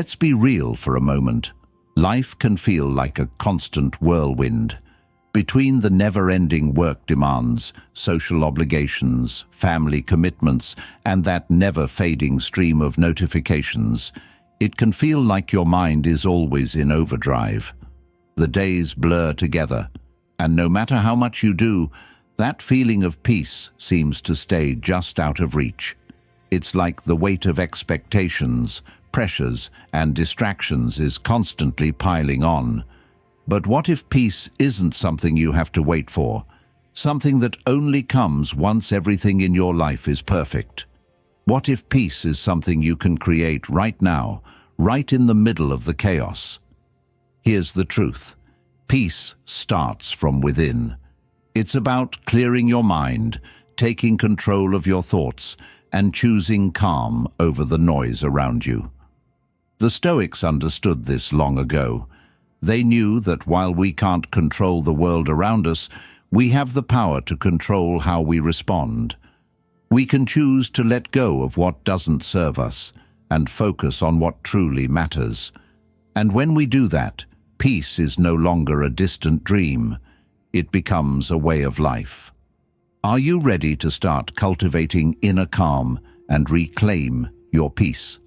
Let's be real for a moment. Life can feel like a constant whirlwind. Between the never-ending work demands, social obligations, family commitments, and that never-fading stream of notifications, it can feel like your mind is always in overdrive. The days blur together, and no matter how much you do, that feeling of peace seems to stay just out of reach. It's like the weight of expectations, pressures, and distractions is constantly piling on. But what if peace isn't something you have to wait for? Something that only comes once everything in your life is perfect? What if peace is something you can create right now, right in the middle of the chaos? Here's the truth. Peace starts from within. It's about clearing your mind, taking control of your thoughts, and choosing calm over the noise around you. The Stoics understood this long ago. They knew that while we can't control the world around us, we have the power to control how we respond. We can choose to let go of what doesn't serve us and focus on what truly matters. And when we do that, peace is no longer a distant dream. It becomes a way of life. Are you ready to start cultivating inner calm and reclaim your peace?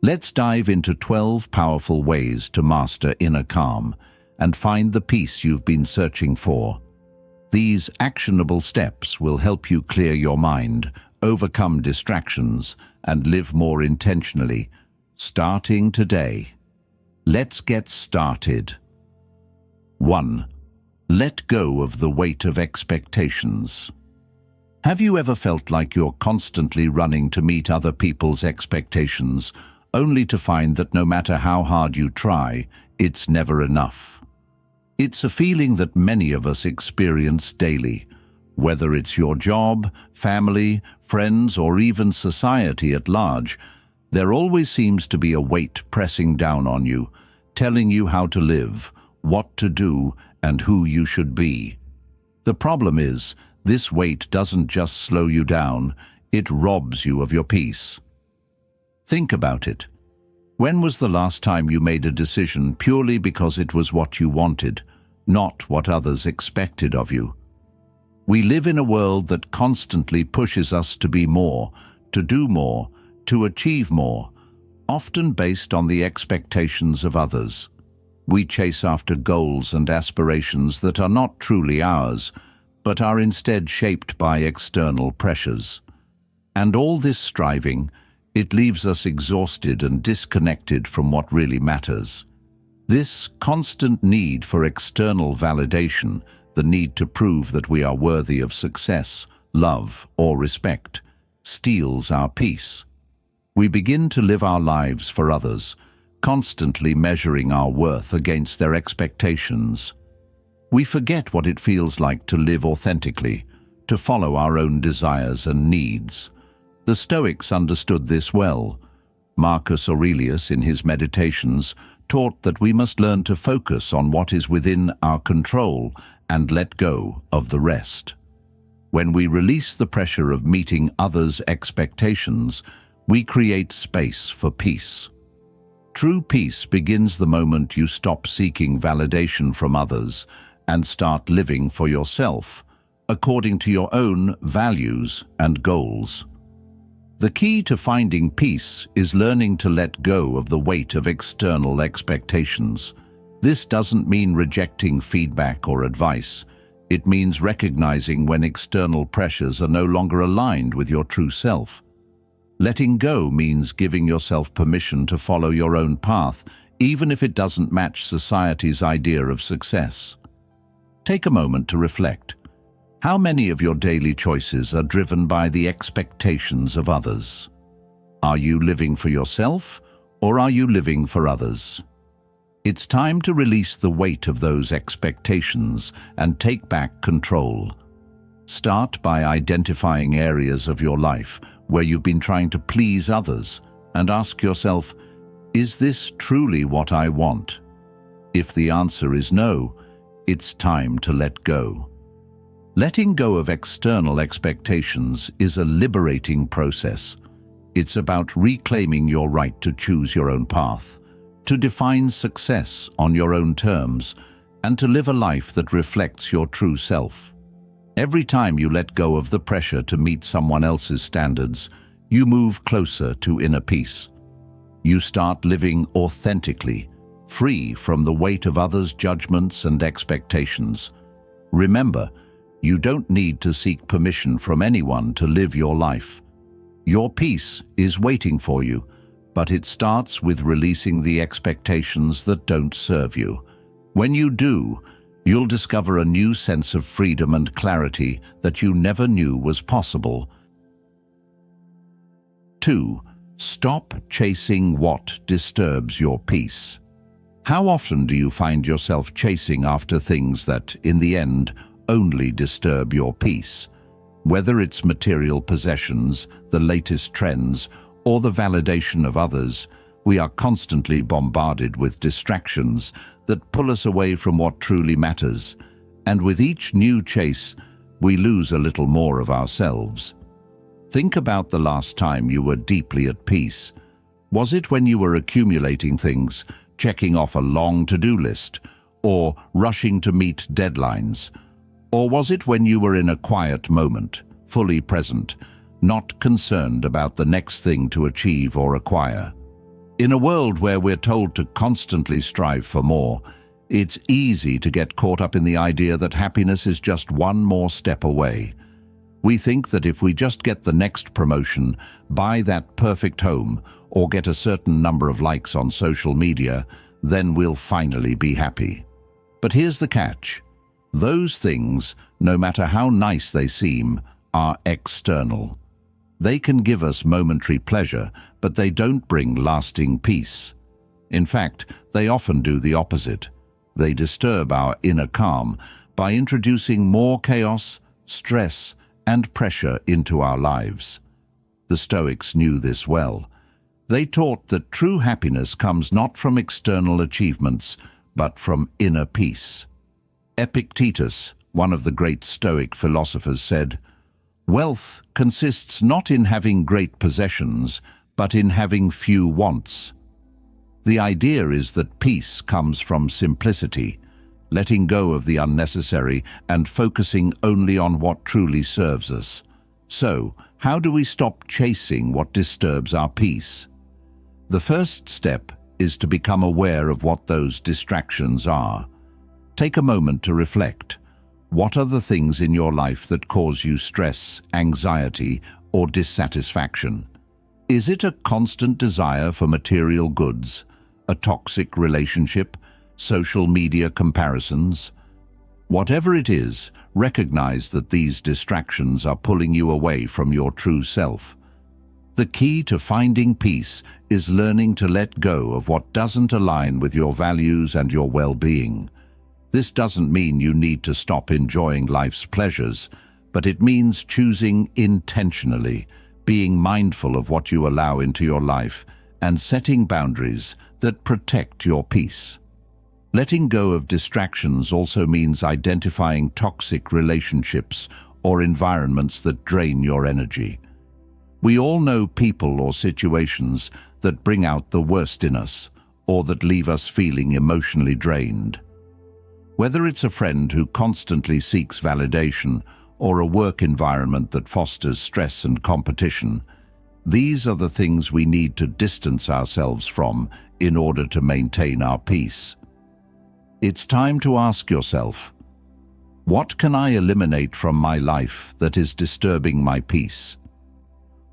Let's dive into 12 powerful ways to master inner calm and find the peace you've been searching for. These actionable steps will help you clear your mind, overcome distractions, and live more intentionally, starting today. Let's get started. 1. Let go of the weight of expectations. Have you ever felt like you're constantly running to meet other people's expectations, only to find that no matter how hard you try, it's never enough? It's a feeling that many of us experience daily, whether it's your job, family, friends, or even society at large. There always seems to be a weight pressing down on you, telling you how to live, what to do, and who you should be. The problem is, this weight doesn't just slow you down, it robs you of your peace. Think about it. When was the last time you made a decision purely because it was what you wanted, not what others expected of you? We live in a world that constantly pushes us to be more, to do more, to achieve more, often based on the expectations of others. We chase after goals and aspirations that are not truly ours, but are instead shaped by external pressures. And all this striving, it leaves us exhausted and disconnected from what really matters. This constant need for external validation, the need to prove that we are worthy of success, love, or respect, steals our peace. We begin to live our lives for others, constantly measuring our worth against their expectations. We forget what it feels like to live authentically, to follow our own desires and needs. The Stoics understood this well. Marcus Aurelius, in his Meditations, taught that we must learn to focus on what is within our control and let go of the rest. When we release the pressure of meeting others' expectations, we create space for peace. True peace begins the moment you stop seeking validation from others and start living for yourself, according to your own values and goals. The key to finding peace is learning to let go of the weight of external expectations. This doesn't mean rejecting feedback or advice. It means recognizing when external pressures are no longer aligned with your true self. Letting go means giving yourself permission to follow your own path, even if it doesn't match society's idea of success. Take a moment to reflect. How many of your daily choices are driven by the expectations of others? Are you living for yourself, or are you living for others? It's time to release the weight of those expectations and take back control. Start by identifying areas of your life where you've been trying to please others and ask yourself, is this truly what I want? If the answer is no, it's time to let go. Letting go of external expectations is a liberating process. It's about reclaiming your right to choose your own path, to define success on your own terms, and to live a life that reflects your true self. Every time you let go of the pressure to meet someone else's standards, you move closer to inner peace. You start living authentically, free from the weight of others' judgments and expectations. Remember, you don't need to seek permission from anyone to live your life. Your peace is waiting for you, but it starts with releasing the expectations that don't serve you. When you do, you'll discover a new sense of freedom and clarity that you never knew was possible. 2. Stop chasing what disturbs your peace. How often do you find yourself chasing after things that, in the end, only disturb your peace? Whether it's material possessions, the latest trends, or the validation of others, we are constantly bombarded with distractions that pull us away from what truly matters, and with each new chase, we lose a little more of ourselves. Think about the last time you were deeply at peace. Was it when you were accumulating things, checking off a long to-do list, or rushing to meet deadlines? Or was it when you were in a quiet moment, fully present, not concerned about the next thing to achieve or acquire? In a world where we're told to constantly strive for more, it's easy to get caught up in the idea that happiness is just one more step away. We think that if we just get the next promotion, buy that perfect home, or get a certain number of likes on social media, then we'll finally be happy. But here's the catch. Those things, no matter how nice they seem, are external. They can give us momentary pleasure, but they don't bring lasting peace. In fact, they often do the opposite. They disturb our inner calm by introducing more chaos, stress, and pressure into our lives. The Stoics knew this well. They taught that true happiness comes not from external achievements, but from inner peace. Epictetus, one of the great Stoic philosophers, said, "Wealth consists not in having great possessions, but in having few wants." The idea is that peace comes from simplicity, letting go of the unnecessary and focusing only on what truly serves us. So, how do we stop chasing what disturbs our peace? The first step is to become aware of what those distractions are. Take a moment to reflect. What are the things in your life that cause you stress, anxiety, or dissatisfaction? Is it a constant desire for material goods, a toxic relationship, social media comparisons? Whatever it is, recognize that these distractions are pulling you away from your true self. The key to finding peace is learning to let go of what doesn't align with your values and your well-being. This doesn't mean you need to stop enjoying life's pleasures, but it means choosing intentionally, being mindful of what you allow into your life, and setting boundaries that protect your peace. Letting go of distractions also means identifying toxic relationships or environments that drain your energy. We all know people or situations that bring out the worst in us, or that leave us feeling emotionally drained. Whether it's a friend who constantly seeks validation or a work environment that fosters stress and competition, these are the things we need to distance ourselves from in order to maintain our peace. It's time to ask yourself, what can I eliminate from my life that is disturbing my peace?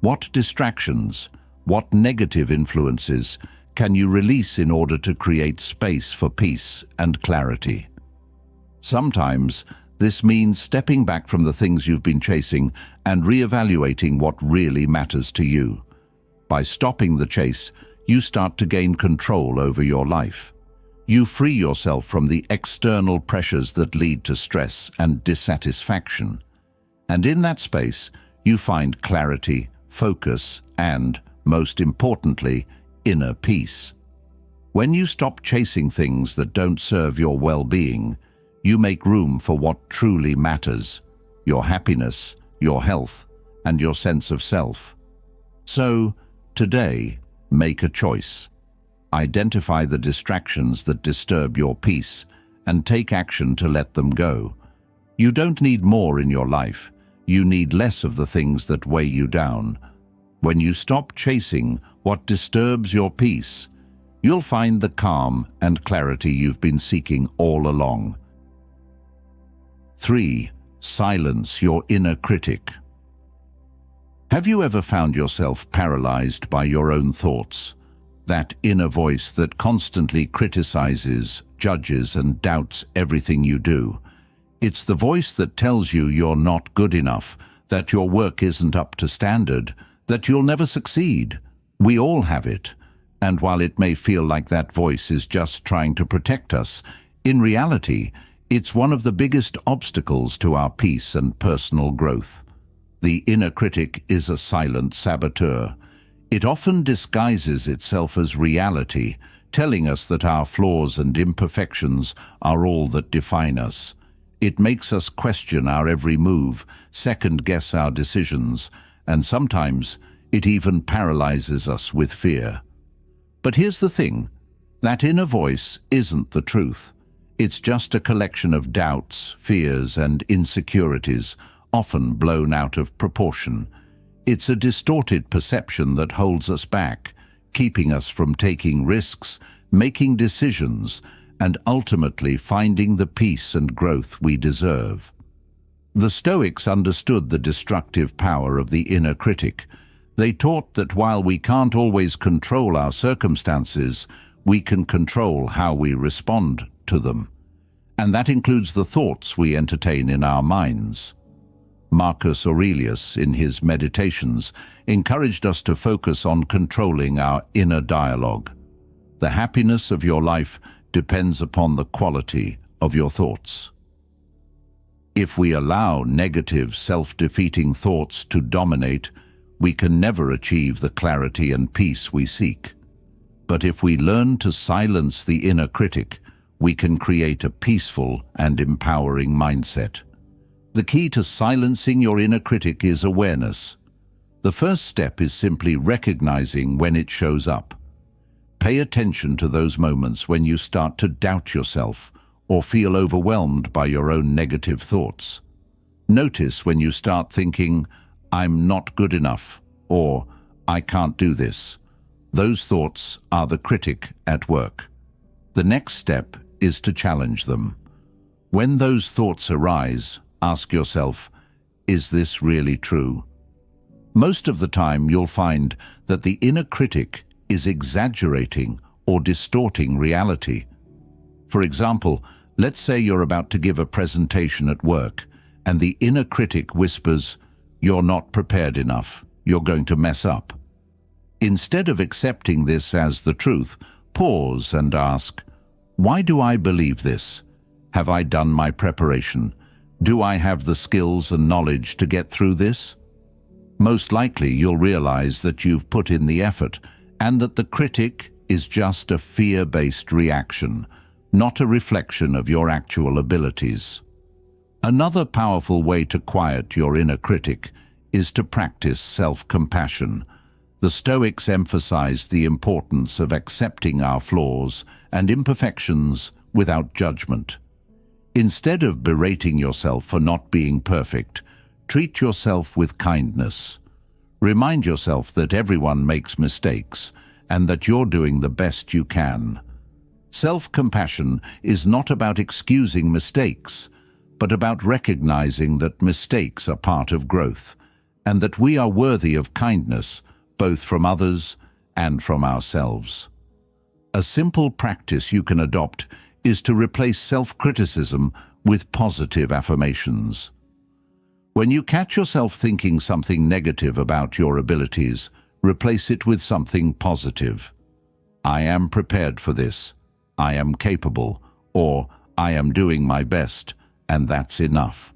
What distractions, what negative influences can you release in order to create space for peace and clarity? Sometimes this means stepping back from the things you've been chasing and reevaluating what really matters to you. By stopping the chase, you start to gain control over your life. You free yourself from the external pressures that lead to stress and dissatisfaction. And in that space, you find clarity, focus, and, most importantly, inner peace. When you stop chasing things that don't serve your well-being, you make room for what truly matters: your happiness, your health, and your sense of self. So, today, make a choice. Identify the distractions that disturb your peace and take action to let them go. You don't need more in your life. You need less of the things that weigh you down. When you stop chasing what disturbs your peace, you'll find the calm and clarity you've been seeking all along. 3. Silence your inner critic. Have you ever found yourself paralyzed by your own thoughts? That inner voice that constantly criticizes, judges, and doubts everything you do. It's the voice that tells you you're not good enough, that your work isn't up to standard, that you'll never succeed. We all have it. And while it may feel like that voice is just trying to protect us, in reality, it's one of the biggest obstacles to our peace and personal growth. The inner critic is a silent saboteur. It often disguises itself as reality, telling us that our flaws and imperfections are all that define us. It makes us question our every move, second-guess our decisions, and sometimes it even paralyzes us with fear. But here's the thing, that inner voice isn't the truth. It's just a collection of doubts, fears, and insecurities, often blown out of proportion. It's a distorted perception that holds us back, keeping us from taking risks, making decisions, and ultimately finding the peace and growth we deserve. The Stoics understood the destructive power of the inner critic. They taught that while we can't always control our circumstances, we can control how we respond to them. And that includes the thoughts we entertain in our minds. Marcus Aurelius, in his Meditations, encouraged us to focus on controlling our inner dialogue. The happiness of your life depends upon the quality of your thoughts. If we allow negative, self-defeating thoughts to dominate, we can never achieve the clarity and peace we seek. But if we learn to silence the inner critic, we can create a peaceful and empowering mindset. The key to silencing your inner critic is awareness. The first step is simply recognizing when it shows up. Pay attention to those moments when you start to doubt yourself or feel overwhelmed by your own negative thoughts. Notice when you start thinking, "I'm not good enough," or "I can't do this." Those thoughts are the critic at work. The next step is to challenge them. When those thoughts arise, ask yourself, is this really true? Most of the time you'll find that the inner critic is exaggerating or distorting reality. For example, let's say you're about to give a presentation at work, and the inner critic whispers, "You're not prepared enough, you're going to mess up." Instead of accepting this as the truth, pause and ask, why do I believe this? Have I done my preparation? Do I have the skills and knowledge to get through this? Most likely you'll realize that you've put in the effort and that the critic is just a fear-based reaction, not a reflection of your actual abilities. Another powerful way to quiet your inner critic is to practice self-compassion. The Stoics emphasized the importance of accepting our flaws and imperfections without judgment. Instead of berating yourself for not being perfect, treat yourself with kindness. Remind yourself that everyone makes mistakes and that you're doing the best you can. Self-compassion is not about excusing mistakes, but about recognizing that mistakes are part of growth and that we are worthy of kindness, both from others and from ourselves. A simple practice you can adopt is to replace self-criticism with positive affirmations. When you catch yourself thinking something negative about your abilities, replace it with something positive. I am prepared for this. I am capable, or I am doing my best, and that's enough.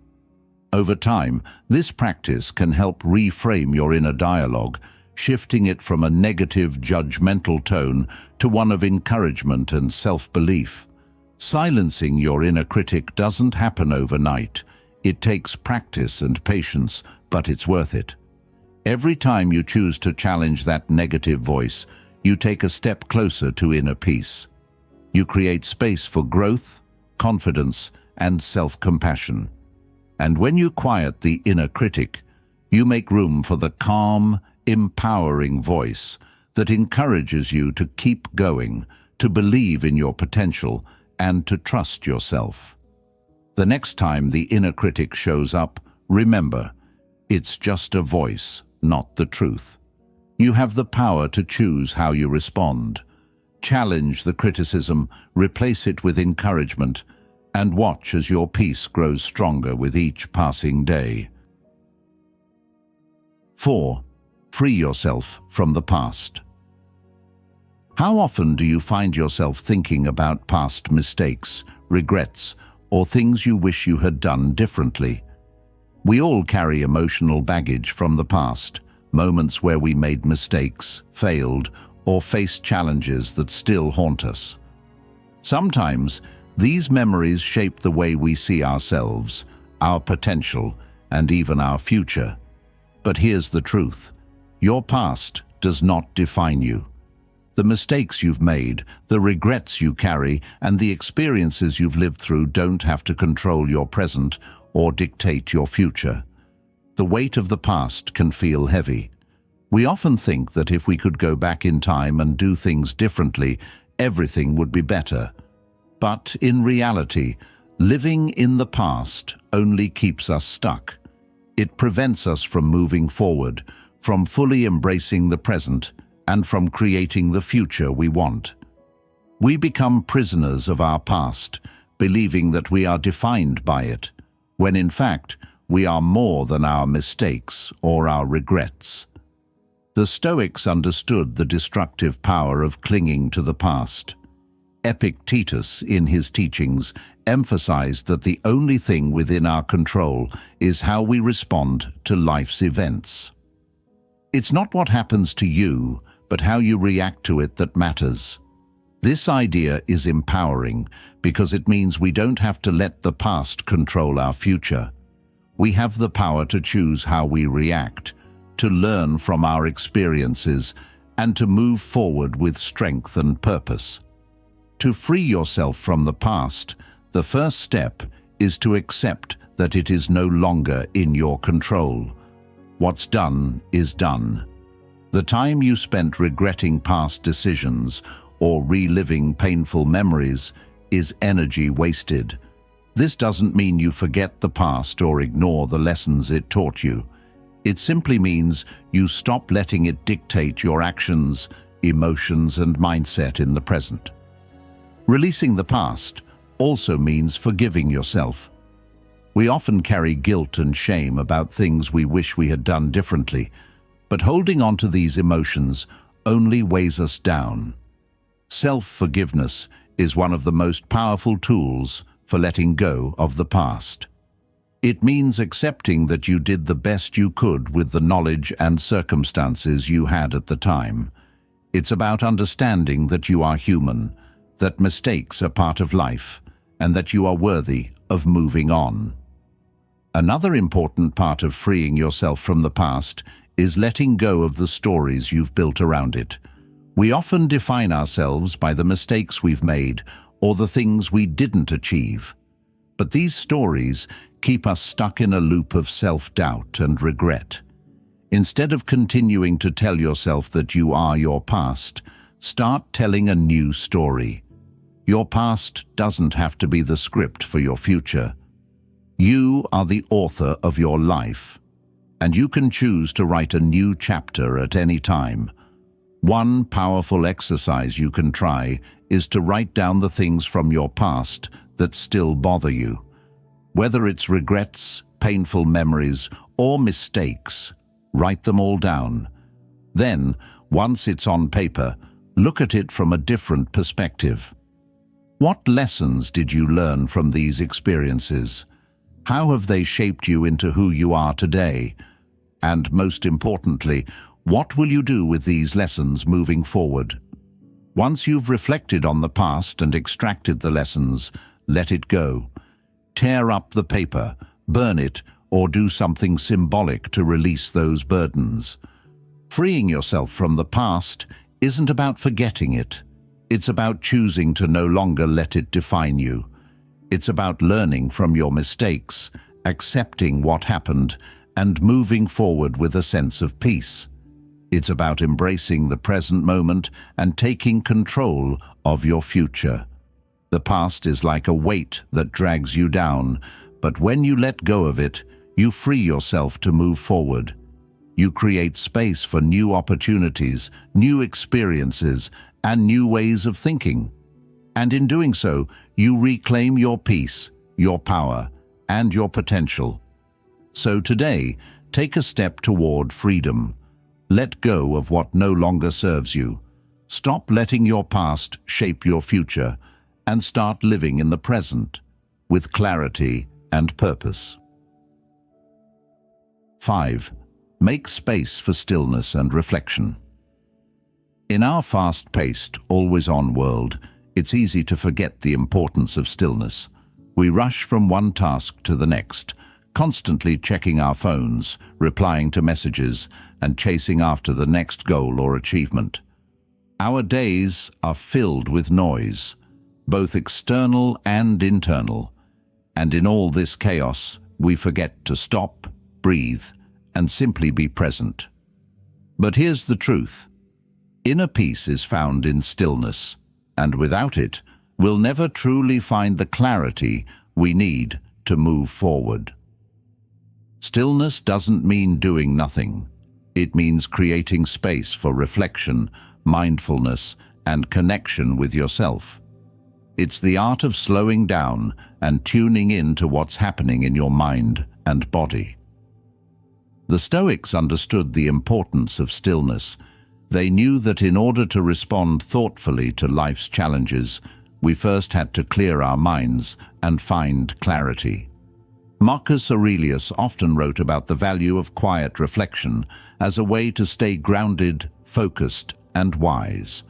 Over time, this practice can help reframe your inner dialogue, shifting it from a negative, judgmental tone to one of encouragement and self-belief. Silencing your inner critic doesn't happen overnight. It takes practice and patience, but it's worth it. Every time you choose to challenge that negative voice, you take a step closer to inner peace. You create space for growth, confidence, and self-compassion. And when you quiet the inner critic, you make room for the calm, empowering voice that encourages you to keep going, to believe in your potential, and to trust yourself. The next time the inner critic shows up, remember, it's just a voice, not the truth. You have the power to choose how you respond. Challenge the criticism, replace it with encouragement, and watch as your peace grows stronger with each passing day. 4. Free yourself from the past. How often do you find yourself thinking about past mistakes, regrets, or things you wish you had done differently? We all carry emotional baggage from the past, moments where we made mistakes, failed, or faced challenges that still haunt us. Sometimes, these memories shape the way we see ourselves, our potential, and even our future. But here's the truth. Your past does not define you. The mistakes you've made, the regrets you carry, and the experiences you've lived through don't have to control your present or dictate your future. The weight of the past can feel heavy. We often think that if we could go back in time and do things differently, everything would be better. But in reality, living in the past only keeps us stuck. It prevents us from moving forward, from fully embracing the present, and from creating the future we want. We become prisoners of our past, believing that we are defined by it, when in fact, we are more than our mistakes or our regrets. The Stoics understood the destructive power of clinging to the past. Epictetus, in his teachings, emphasized that the only thing within our control is how we respond to life's events. It's not what happens to you, but how you react to it that matters. This idea is empowering because it means we don't have to let the past control our future. We have the power to choose how we react, to learn from our experiences, and to move forward with strength and purpose. To free yourself from the past, the first step is to accept that it is no longer in your control. What's done is done. The time you spent regretting past decisions or reliving painful memories is energy wasted. This doesn't mean you forget the past or ignore the lessons it taught you. It simply means you stop letting it dictate your actions, emotions, and mindset in the present. Releasing the past also means forgiving yourself. We often carry guilt and shame about things we wish we had done differently, but holding on to these emotions only weighs us down. Self-forgiveness is one of the most powerful tools for letting go of the past. It means accepting that you did the best you could with the knowledge and circumstances you had at the time. It's about understanding that you are human, that mistakes are part of life, and that you are worthy of moving on. Another important part of freeing yourself from the past is letting go of the stories you've built around it. We often define ourselves by the mistakes we've made or the things we didn't achieve. But these stories keep us stuck in a loop of self-doubt and regret. Instead of continuing to tell yourself that you are your past, start telling a new story. Your past doesn't have to be the script for your future. You are the author of your life, and you can choose to write a new chapter at any time. One powerful exercise you can try is to write down the things from your past that still bother you. Whether it's regrets, painful memories, or mistakes, write them all down. Then, once it's on paper, look at it from a different perspective. What lessons did you learn from these experiences? How have they shaped you into who you are today? And most importantly, what will you do with these lessons moving forward? Once you've reflected on the past and extracted the lessons, let it go. Tear up the paper, burn it, or do something symbolic to release those burdens. Freeing yourself from the past isn't about forgetting it. It's about choosing to no longer let it define you. It's about learning from your mistakes, accepting what happened, and moving forward with a sense of peace. It's about embracing the present moment and taking control of your future. The past is like a weight that drags you down, but when you let go of it, you free yourself to move forward. You create space for new opportunities, new experiences, and new ways of thinking. And in doing so, you reclaim your peace, your power, and your potential. So today, take a step toward freedom. Let go of what no longer serves you. Stop letting your past shape your future and start living in the present with clarity and purpose. 5. Make space for stillness and reflection. In our fast-paced, always-on world, it's easy to forget the importance of stillness. We rush from one task to the next, constantly checking our phones, replying to messages, and chasing after the next goal or achievement. Our days are filled with noise, both external and internal, and in all this chaos, we forget to stop, breathe, and simply be present. But here's the truth. Inner peace is found in stillness, and without it, we'll never truly find the clarity we need to move forward. Stillness doesn't mean doing nothing. It means creating space for reflection, mindfulness, and connection with yourself. It's the art of slowing down and tuning in to what's happening in your mind and body. The Stoics understood the importance of stillness. They knew that in order to respond thoughtfully to life's challenges, we first had to clear our minds and find clarity. Marcus Aurelius often wrote about the value of quiet reflection as a way to stay grounded, focused, and wise.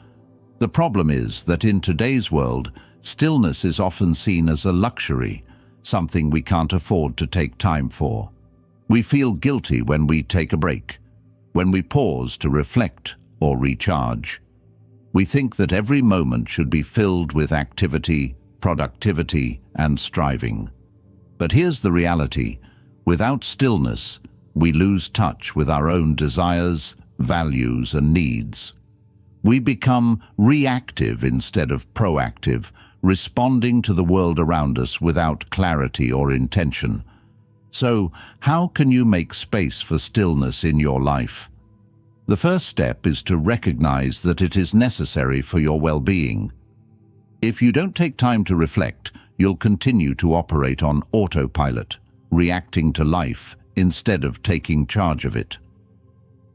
The problem is that in today's world, stillness is often seen as a luxury, something we can't afford to take time for. We feel guilty when we take a break, when we pause to reflect or recharge. We think that every moment should be filled with activity, productivity, and striving. But here's the reality. Without stillness, we lose touch with our own desires, values, and needs. We become reactive instead of proactive, responding to the world around us without clarity or intention. So, how can you make space for stillness in your life? The first step is to recognize that it is necessary for your well-being. If you don't take time to reflect, you'll continue to operate on autopilot, reacting to life instead of taking charge of it.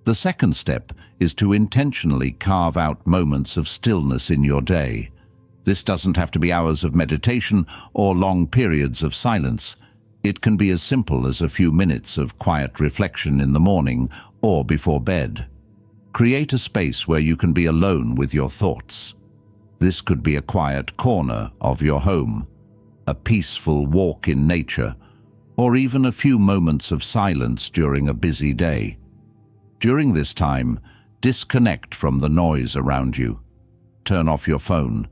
The second step is to intentionally carve out moments of stillness in your day. This doesn't have to be hours of meditation or long periods of silence. It can be as simple as a few minutes of quiet reflection in the morning or before bed. Create a space where you can be alone with your thoughts. This could be a quiet corner of your home, a peaceful walk in nature, or even a few moments of silence during a busy day. During this time, disconnect from the noise around you. Turn off your phone,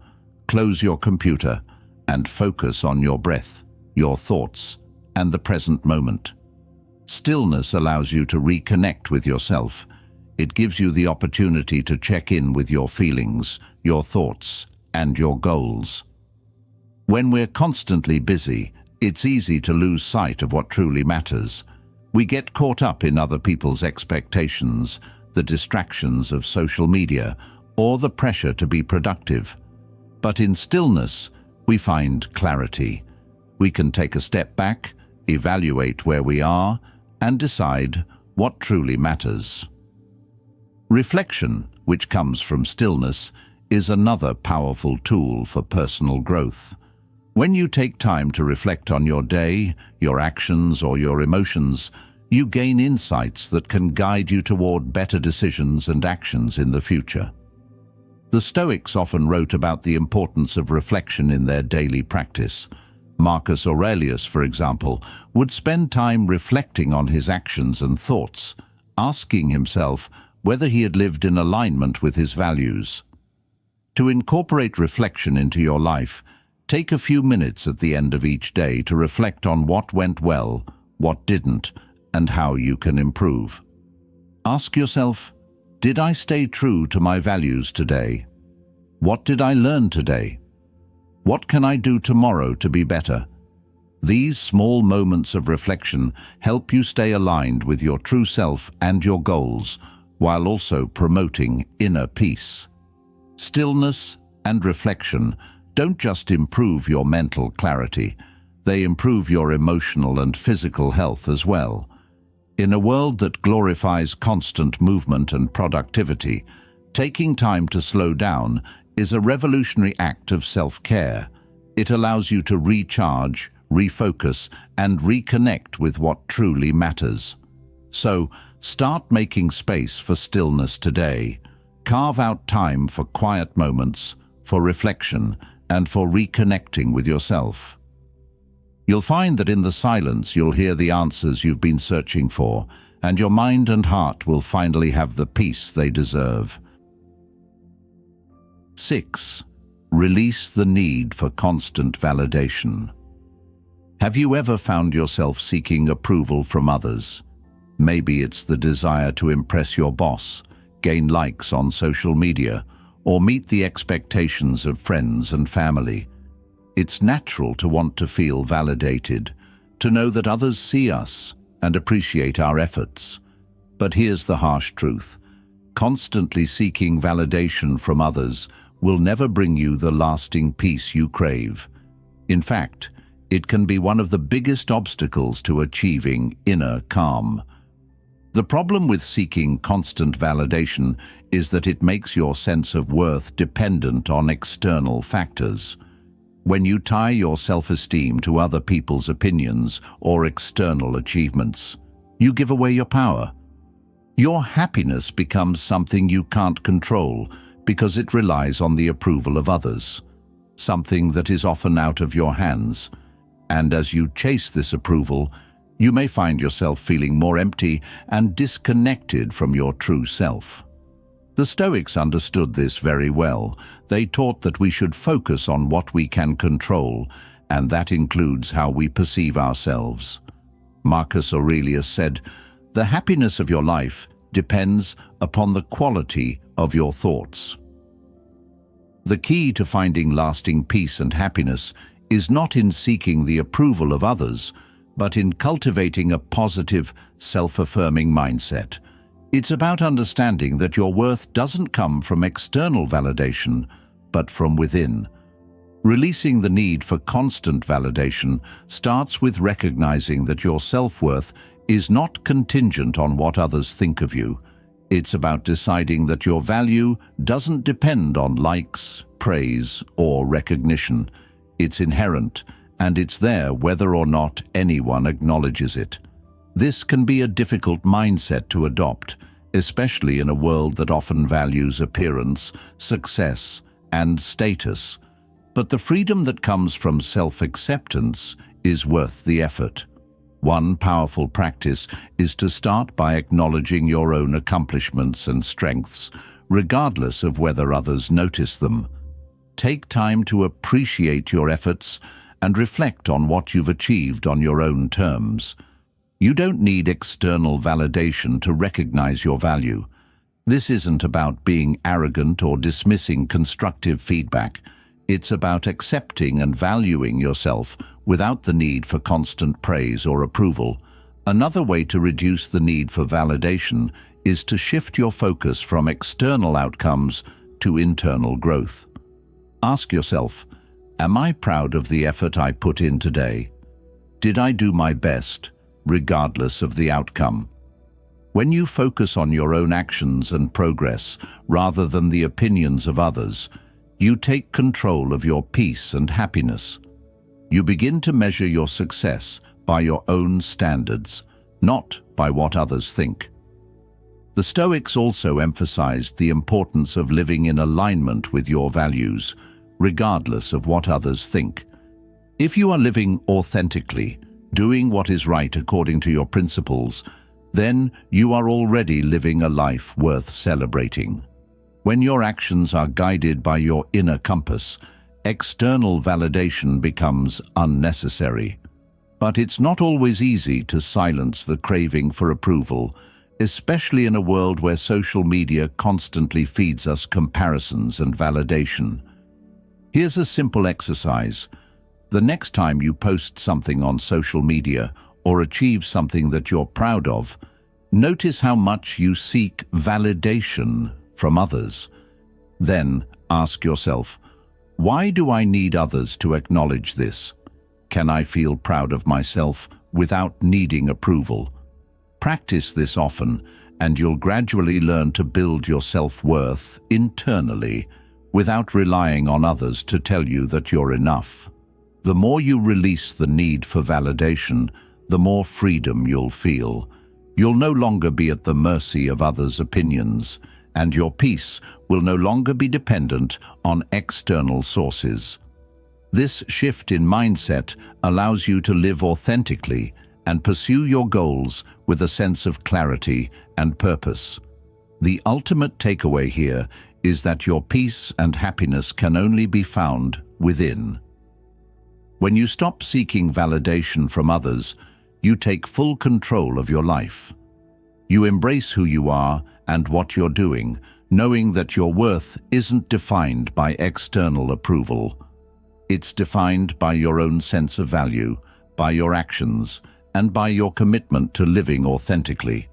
close your computer, and focus on your breath, your thoughts, and the present moment. Stillness allows you to reconnect with yourself. It gives you the opportunity to check in with your feelings, your thoughts, and your goals. When we're constantly busy, it's easy to lose sight of what truly matters. We get caught up in other people's expectations, the distractions of social media, or the pressure to be productive. But in stillness, we find clarity. We can take a step back, evaluate where we are, and decide what truly matters. Reflection, which comes from stillness, is another powerful tool for personal growth. When you take time to reflect on your day, your actions, or your emotions, you gain insights that can guide you toward better decisions and actions in the future. The Stoics often wrote about the importance of reflection in their daily practice. Marcus Aurelius, for example, would spend time reflecting on his actions and thoughts, asking himself, whether he had lived in alignment with his values. To incorporate reflection into your life, take a few minutes at the end of each day to reflect on what went well, what didn't, and how you can improve. Ask yourself, did I stay true to my values today? What did I learn today? What can I do tomorrow to be better? These small moments of reflection help you stay aligned with your true self and your goals, while also promoting inner peace. Stillness and reflection don't just improve your mental clarity, they improve your emotional and physical health as well. In a world that glorifies constant movement and productivity, taking time to slow down is a revolutionary act of self-care. It allows you to recharge, refocus, and reconnect with what truly matters. So, start making space for stillness today. Carve out time for quiet moments, for reflection, and for reconnecting with yourself. You'll find that in the silence you'll hear the answers you've been searching for, and your mind and heart will finally have the peace they deserve. 6. Release the need for constant validation. Have you ever found yourself seeking approval from others? Maybe it's the desire to impress your boss, gain likes on social media, or meet the expectations of friends and family. It's natural to want to feel validated, to know that others see us and appreciate our efforts. But here's the harsh truth. Constantly seeking validation from others will never bring you the lasting peace you crave. In fact, it can be one of the biggest obstacles to achieving inner calm. The problem with seeking constant validation is that it makes your sense of worth dependent on external factors. When you tie your self-esteem to other people's opinions or external achievements, you give away your power. Your happiness becomes something you can't control because it relies on the approval of others, something that is often out of your hands. And as you chase this approval, you may find yourself feeling more empty and disconnected from your true self. The Stoics understood this very well. They taught that we should focus on what we can control, and that includes how we perceive ourselves. Marcus Aurelius said, "The happiness of your life depends upon the quality of your thoughts." The key to finding lasting peace and happiness is not in seeking the approval of others, but in cultivating a positive, self-affirming mindset. It's about understanding that your worth doesn't come from external validation, but from within. Releasing the need for constant validation starts with recognizing that your self-worth is not contingent on what others think of you. It's about deciding that your value doesn't depend on likes, praise, or recognition. It's inherent, and it's there whether or not anyone acknowledges it. This can be a difficult mindset to adopt, especially in a world that often values appearance, success, and status. But the freedom that comes from self-acceptance is worth the effort. One powerful practice is to start by acknowledging your own accomplishments and strengths, regardless of whether others notice them. Take time to appreciate your efforts and reflect on what you've achieved on your own terms. You don't need external validation to recognize your value. This isn't about being arrogant or dismissing constructive feedback. It's about accepting and valuing yourself without the need for constant praise or approval. Another way to reduce the need for validation is to shift your focus from external outcomes to internal growth. Ask yourself, am I proud of the effort I put in today? Did I do my best, regardless of the outcome? When you focus on your own actions and progress rather than the opinions of others, you take control of your peace and happiness. You begin to measure your success by your own standards, not by what others think. The Stoics also emphasized the importance of living in alignment with your values, regardless of what others think. If you are living authentically, doing what is right according to your principles, then you are already living a life worth celebrating. When your actions are guided by your inner compass, external validation becomes unnecessary. But it's not always easy to silence the craving for approval, especially in a world where social media constantly feeds us comparisons and validation. Here's a simple exercise. The next time you post something on social media or achieve something that you're proud of, notice how much you seek validation from others. Then ask yourself, why do I need others to acknowledge this? Can I feel proud of myself without needing approval? Practice this often, and you'll gradually learn to build your self-worth internally without relying on others to tell you that you're enough. The more you release the need for validation, the more freedom you'll feel. You'll no longer be at the mercy of others' opinions, and your peace will no longer be dependent on external sources. This shift in mindset allows you to live authentically and pursue your goals with a sense of clarity and purpose. The ultimate takeaway here is that your peace and happiness can only be found within. When you stop seeking validation from others, you take full control of your life. You embrace who you are and what you're doing, knowing that your worth isn't defined by external approval. It's defined by your own sense of value, by your actions, and by your commitment to living authentically.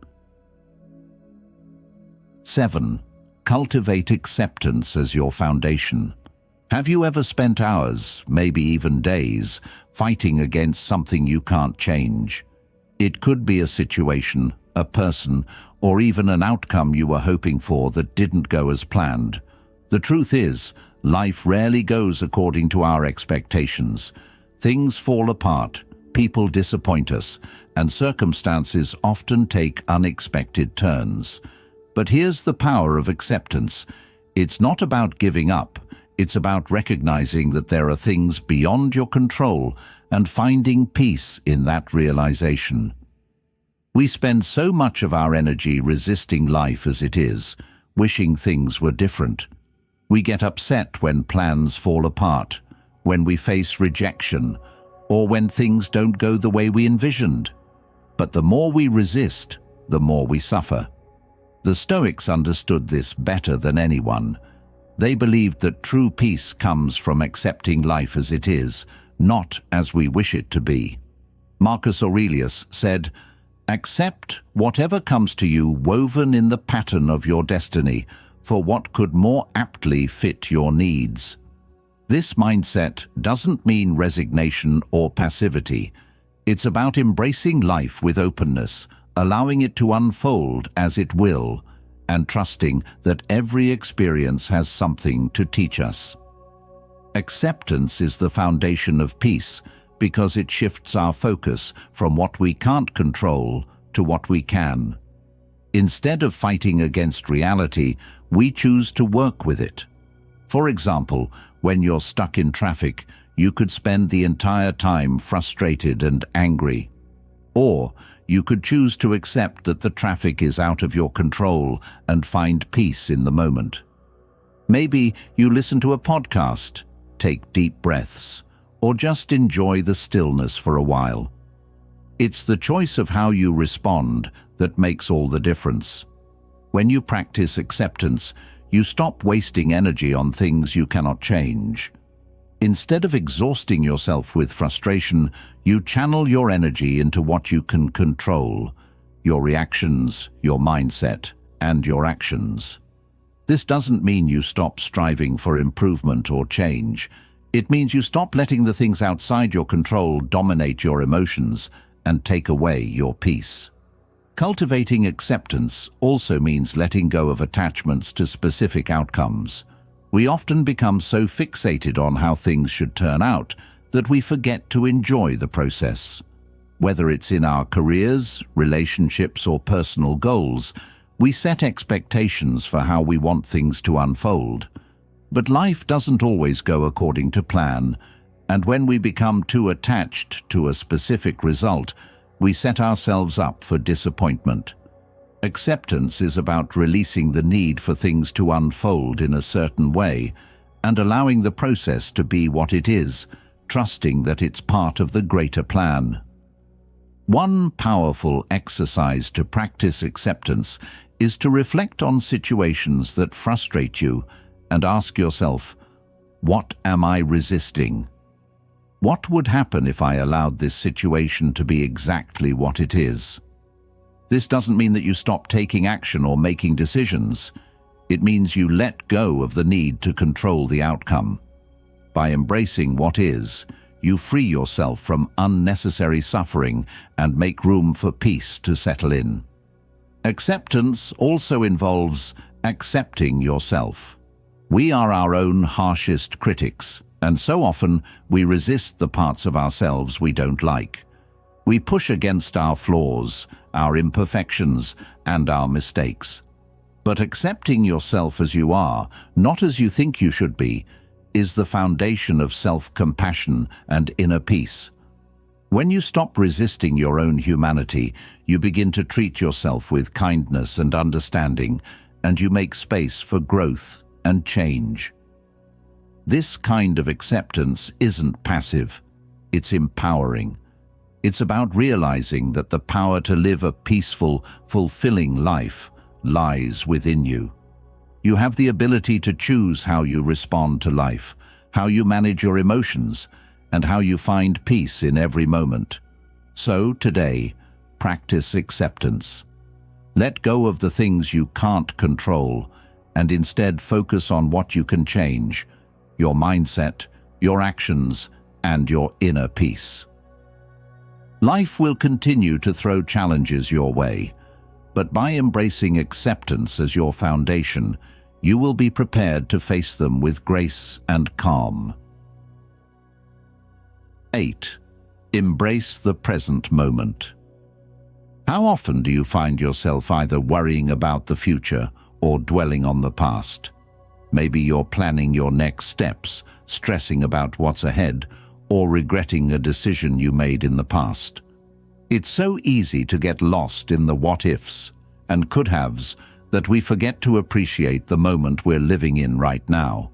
7. Cultivate acceptance as your foundation. Have you ever spent hours, maybe even days, fighting against something you can't change? It could be a situation, a person, or even an outcome you were hoping for that didn't go as planned. The truth is, life rarely goes according to our expectations. Things fall apart, people disappoint us, and circumstances often take unexpected turns. But here's the power of acceptance. It's not about giving up. It's about recognizing that there are things beyond your control and finding peace in that realization. We spend so much of our energy resisting life as it is, wishing things were different. We get upset when plans fall apart, when we face rejection, or when things don't go the way we envisioned. But the more we resist, the more we suffer. The Stoics understood this better than anyone. They believed that true peace comes from accepting life as it is, not as we wish it to be. Marcus Aurelius said, "Accept whatever comes to you woven in the pattern of your destiny, for what could more aptly fit your needs." This mindset doesn't mean resignation or passivity. It's about embracing life with openness, allowing it to unfold as it will, and trusting that every experience has something to teach us. Acceptance is the foundation of peace because it shifts our focus from what we can't control to what we can. Instead of fighting against reality, we choose to work with it. For example, when you're stuck in traffic, you could spend the entire time frustrated and angry. Or you could choose to accept that the traffic is out of your control and find peace in the moment. Maybe you listen to a podcast, take deep breaths, or just enjoy the stillness for a while. It's the choice of how you respond that makes all the difference. When you practice acceptance, you stop wasting energy on things you cannot change. Instead of exhausting yourself with frustration, you channel your energy into what you can control: your reactions, your mindset, and your actions. This doesn't mean you stop striving for improvement or change. It means you stop letting the things outside your control dominate your emotions and take away your peace. Cultivating acceptance also means letting go of attachments to specific outcomes. We often become so fixated on how things should turn out that we forget to enjoy the process. Whether it's in our careers, relationships, or personal goals, we set expectations for how we want things to unfold. But life doesn't always go according to plan, and when we become too attached to a specific result, we set ourselves up for disappointment. Acceptance is about releasing the need for things to unfold in a certain way and allowing the process to be what it is, trusting that it's part of the greater plan. One powerful exercise to practice acceptance is to reflect on situations that frustrate you and ask yourself, what am I resisting? What would happen if I allowed this situation to be exactly what it is? This doesn't mean that you stop taking action or making decisions. It means you let go of the need to control the outcome. By embracing what is, you free yourself from unnecessary suffering and make room for peace to settle in. Acceptance also involves accepting yourself. We are our own harshest critics, and so often we resist the parts of ourselves we don't like. We push against our flaws, our imperfections, and our mistakes. But accepting yourself as you are, not as you think you should be, is the foundation of self-compassion and inner peace. When you stop resisting your own humanity, you begin to treat yourself with kindness and understanding, and you make space for growth and change. This kind of acceptance isn't passive, it's empowering. It's about realizing that the power to live a peaceful, fulfilling life lies within you. You have the ability to choose how you respond to life, how you manage your emotions, and how you find peace in every moment. So, today, practice acceptance. Let go of the things you can't control, and instead focus on what you can change: your mindset, your actions, and your inner peace. Life will continue to throw challenges your way, but by embracing acceptance as your foundation, you will be prepared to face them with grace and calm. 8. Embrace the present moment. How often do you find yourself either worrying about the future or dwelling on the past? Maybe you're planning your next steps, stressing about what's ahead, or regretting a decision you made in the past. It's so easy to get lost in the what-ifs and could-haves that we forget to appreciate the moment we're living in right now.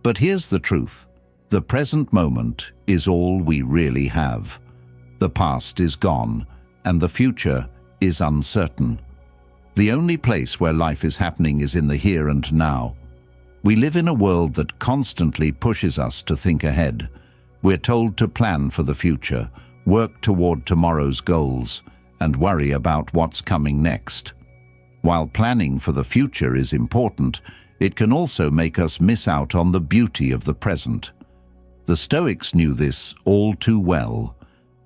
But here's the truth. The present moment is all we really have. The past is gone, and the future is uncertain. The only place where life is happening is in the here and now. We live in a world that constantly pushes us to think ahead. We're told to plan for the future, work toward tomorrow's goals, and worry about what's coming next. While planning for the future is important, it can also make us miss out on the beauty of the present. The Stoics knew this all too well.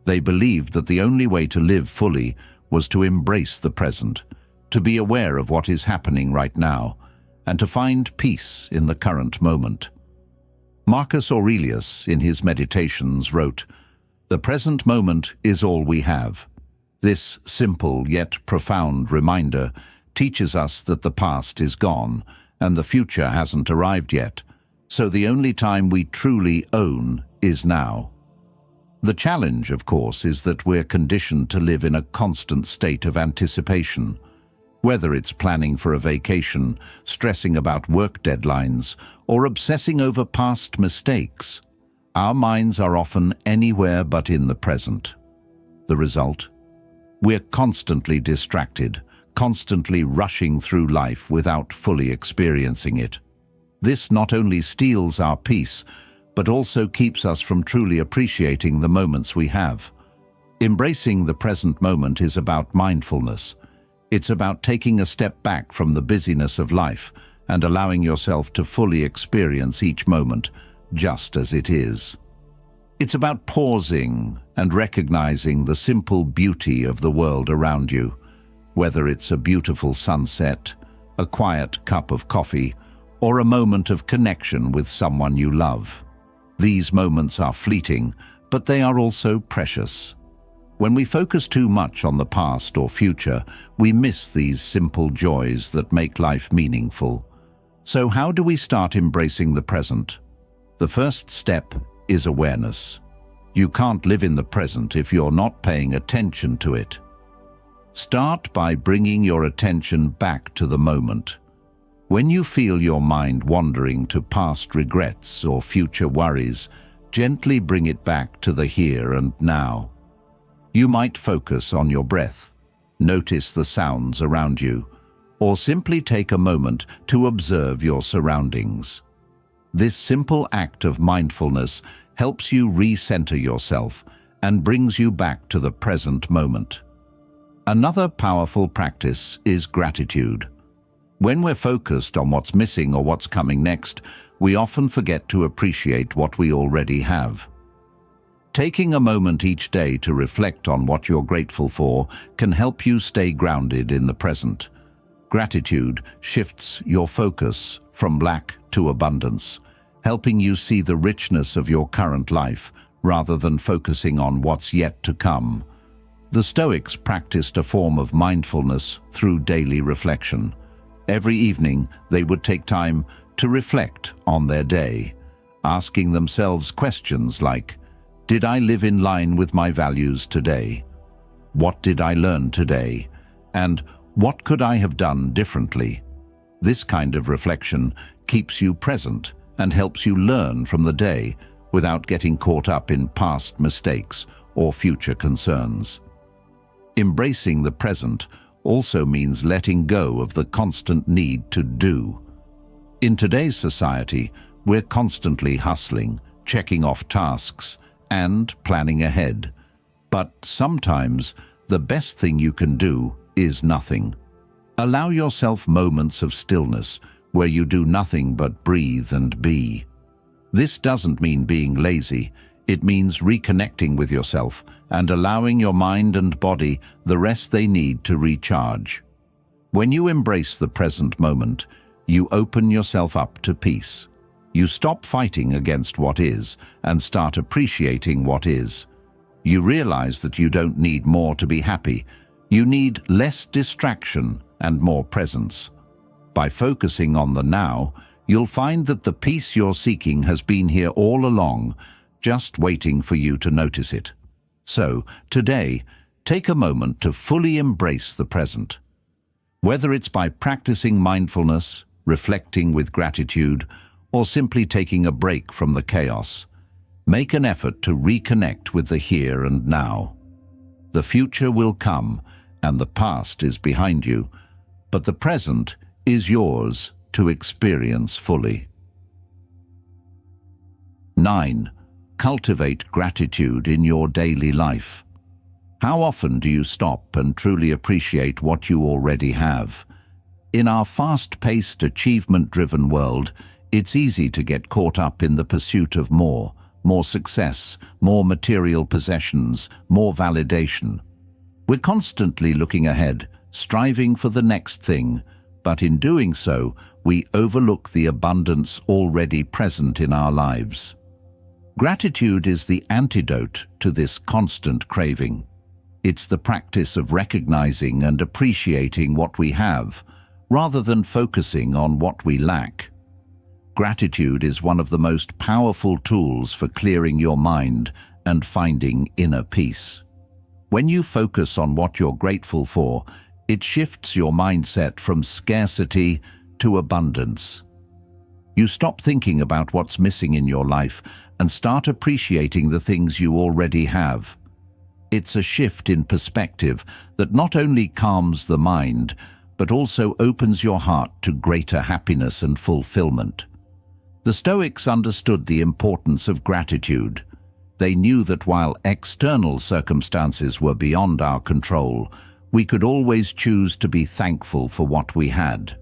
They believed that the only way to live fully was to embrace the present, to be aware of what is happening right now, and to find peace in the current moment. Marcus Aurelius, in his Meditations, wrote, "The present moment is all we have." This simple yet profound reminder teaches us that the past is gone and the future hasn't arrived yet, so the only time we truly own is now. The challenge, of course, is that we're conditioned to live in a constant state of anticipation. Whether it's planning for a vacation, stressing about work deadlines, or obsessing over past mistakes, our minds are often anywhere but in the present. The result? We're constantly distracted, constantly rushing through life without fully experiencing it. This not only steals our peace, but also keeps us from truly appreciating the moments we have. Embracing the present moment is about mindfulness. It's about taking a step back from the busyness of life and allowing yourself to fully experience each moment just as it is. It's about pausing and recognizing the simple beauty of the world around you, whether it's a beautiful sunset, a quiet cup of coffee, or a moment of connection with someone you love. These moments are fleeting, but they are also precious. When we focus too much on the past or future, we miss these simple joys that make life meaningful. So how do we start embracing the present? The first step is awareness. You can't live in the present if you're not paying attention to it. Start by bringing your attention back to the moment. When you feel your mind wandering to past regrets or future worries, gently bring it back to the here and now. You might focus on your breath, notice the sounds around you, or simply take a moment to observe your surroundings. This simple act of mindfulness helps you recenter yourself and brings you back to the present moment. Another powerful practice is gratitude. When we're focused on what's missing or what's coming next, we often forget to appreciate what we already have. Taking a moment each day to reflect on what you're grateful for can help you stay grounded in the present. Gratitude shifts your focus from lack to abundance, helping you see the richness of your current life rather than focusing on what's yet to come. The Stoics practiced a form of mindfulness through daily reflection. Every evening, they would take time to reflect on their day, asking themselves questions like, did I live in line with my values today? What did I learn today? And what could I have done differently? This kind of reflection keeps you present and helps you learn from the day without getting caught up in past mistakes or future concerns. Embracing the present also means letting go of the constant need to do. In today's society, we're constantly hustling, checking off tasks, and planning ahead. But sometimes, the best thing you can do is nothing. Allow yourself moments of stillness where you do nothing but breathe and be. This doesn't mean being lazy. It means reconnecting with yourself and allowing your mind and body the rest they need to recharge. When you embrace the present moment, you open yourself up to peace. You stop fighting against what is and start appreciating what is. You realize that you don't need more to be happy. You need less distraction and more presence. By focusing on the now, you'll find that the peace you're seeking has been here all along, just waiting for you to notice it. So, today, take a moment to fully embrace the present. Whether it's by practicing mindfulness, reflecting with gratitude, or simply taking a break from the chaos, make an effort to reconnect with the here and now. The future will come, and the past is behind you, but the present is yours to experience fully. 9. Cultivate gratitude in your daily life. How often do you stop and truly appreciate what you already have? In our fast-paced, achievement-driven world, it's easy to get caught up in the pursuit of more success, more material possessions, more validation. We're constantly looking ahead, striving for the next thing, but in doing so, we overlook the abundance already present in our lives. Gratitude is the antidote to this constant craving. It's the practice of recognizing and appreciating what we have, rather than focusing on what we lack. Gratitude is one of the most powerful tools for clearing your mind and finding inner peace. When you focus on what you're grateful for, it shifts your mindset from scarcity to abundance. You stop thinking about what's missing in your life and start appreciating the things you already have. It's a shift in perspective that not only calms the mind, but also opens your heart to greater happiness and fulfillment. The Stoics understood the importance of gratitude. They knew that while external circumstances were beyond our control, we could always choose to be thankful for what we had.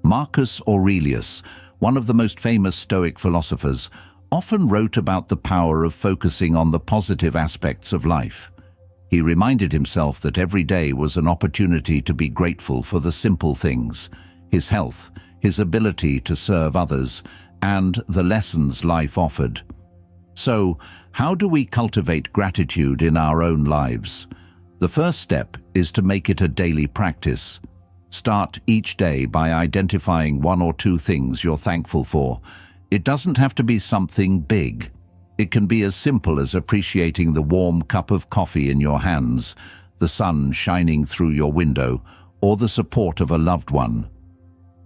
Marcus Aurelius, one of the most famous Stoic philosophers, often wrote about the power of focusing on the positive aspects of life. He reminded himself that every day was an opportunity to be grateful for the simple things: his health, his ability to serve others, and the lessons life offered. So, how do we cultivate gratitude in our own lives? The first step is to make it a daily practice. Start each day by identifying one or two things you're thankful for. It doesn't have to be something big. It can be as simple as appreciating the warm cup of coffee in your hands, the sun shining through your window, or the support of a loved one.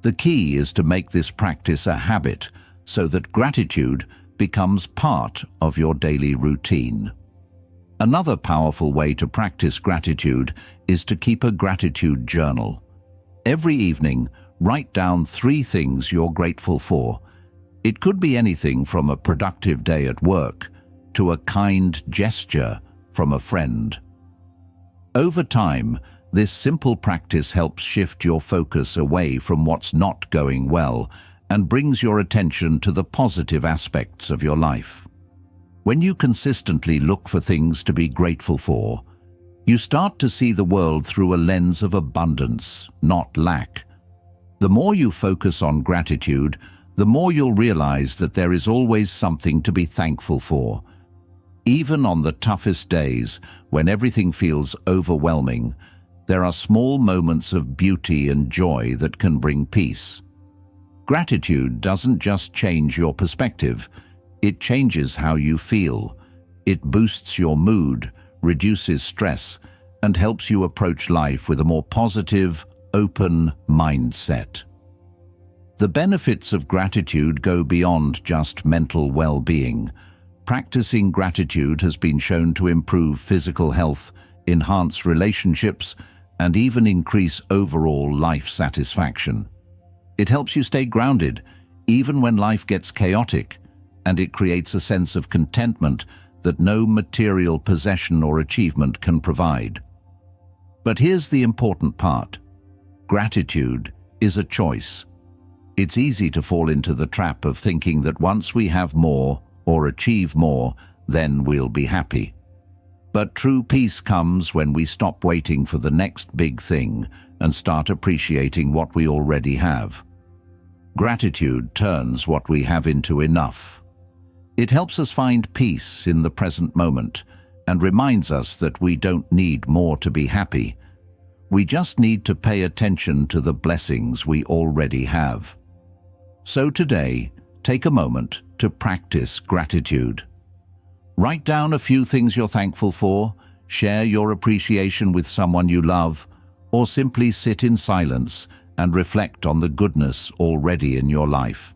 The key is to make this practice a habit so that gratitude becomes part of your daily routine. Another powerful way to practice gratitude is to keep a gratitude journal. Every evening, write down 3 things you're grateful for. It could be anything from a productive day at work to a kind gesture from a friend. Over time, this simple practice helps shift your focus away from what's not going well and brings your attention to the positive aspects of your life. When you consistently look for things to be grateful for, you start to see the world through a lens of abundance, not lack. The more you focus on gratitude, the more you'll realize that there is always something to be thankful for. Even on the toughest days, when everything feels overwhelming, there are small moments of beauty and joy that can bring peace. Gratitude doesn't just change your perspective, it changes how you feel. It boosts your mood, reduces stress, and helps you approach life with a more positive, open mindset. The benefits of gratitude go beyond just mental well-being. Practicing gratitude has been shown to improve physical health, enhance relationships, and even increase overall life satisfaction. It helps you stay grounded, even when life gets chaotic, and it creates a sense of contentment that no material possession or achievement can provide. But here's the important part. Gratitude is a choice. It's easy to fall into the trap of thinking that once we have more or achieve more, then we'll be happy. But true peace comes when we stop waiting for the next big thing and start appreciating what we already have. Gratitude turns what we have into enough. It helps us find peace in the present moment and reminds us that we don't need more to be happy. We just need to pay attention to the blessings we already have. So today, take a moment to practice gratitude. Write down a few things you're thankful for, share your appreciation with someone you love, or simply sit in silence and reflect on the goodness already in your life.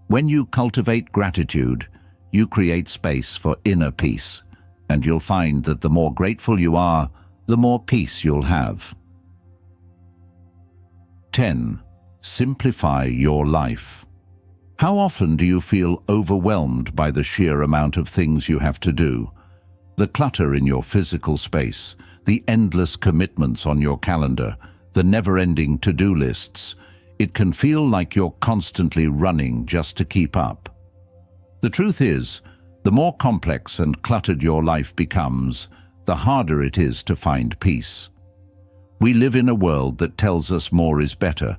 When you cultivate gratitude, you create space for inner peace, and you'll find that the more grateful you are, the more peace you'll have. 10. Simplify your life. How often do you feel overwhelmed by the sheer amount of things you have to do? The clutter in your physical space, the endless commitments on your calendar, the never-ending to-do lists. It can feel like you're constantly running just to keep up. The truth is, the more complex and cluttered your life becomes, the harder it is to find peace. We live in a world that tells us more is better,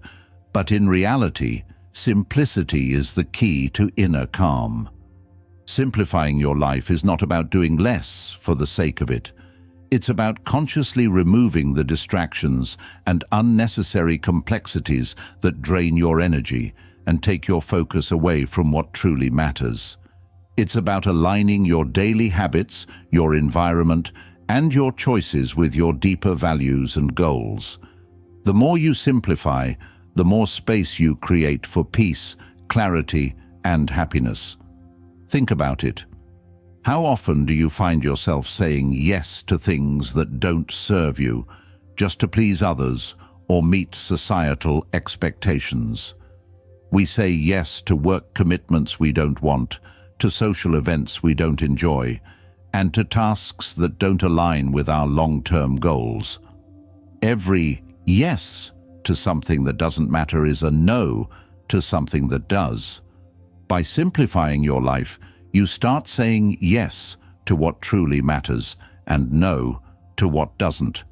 but in reality, simplicity is the key to inner calm. Simplifying your life is not about doing less for the sake of it. It's about consciously removing the distractions and unnecessary complexities that drain your energy and take your focus away from what truly matters. It's about aligning your daily habits, your environment, and your choices with your deeper values and goals. The more you simplify, the more space you create for peace, clarity, and happiness. Think about it. How often do you find yourself saying yes to things that don't serve you, just to please others or meet societal expectations? We say yes to work commitments we don't want, to social events we don't enjoy, and to tasks that don't align with our long-term goals. Every yes to something that doesn't matter is a no to something that does. By simplifying your life, you start saying yes to what truly matters and no to what doesn't.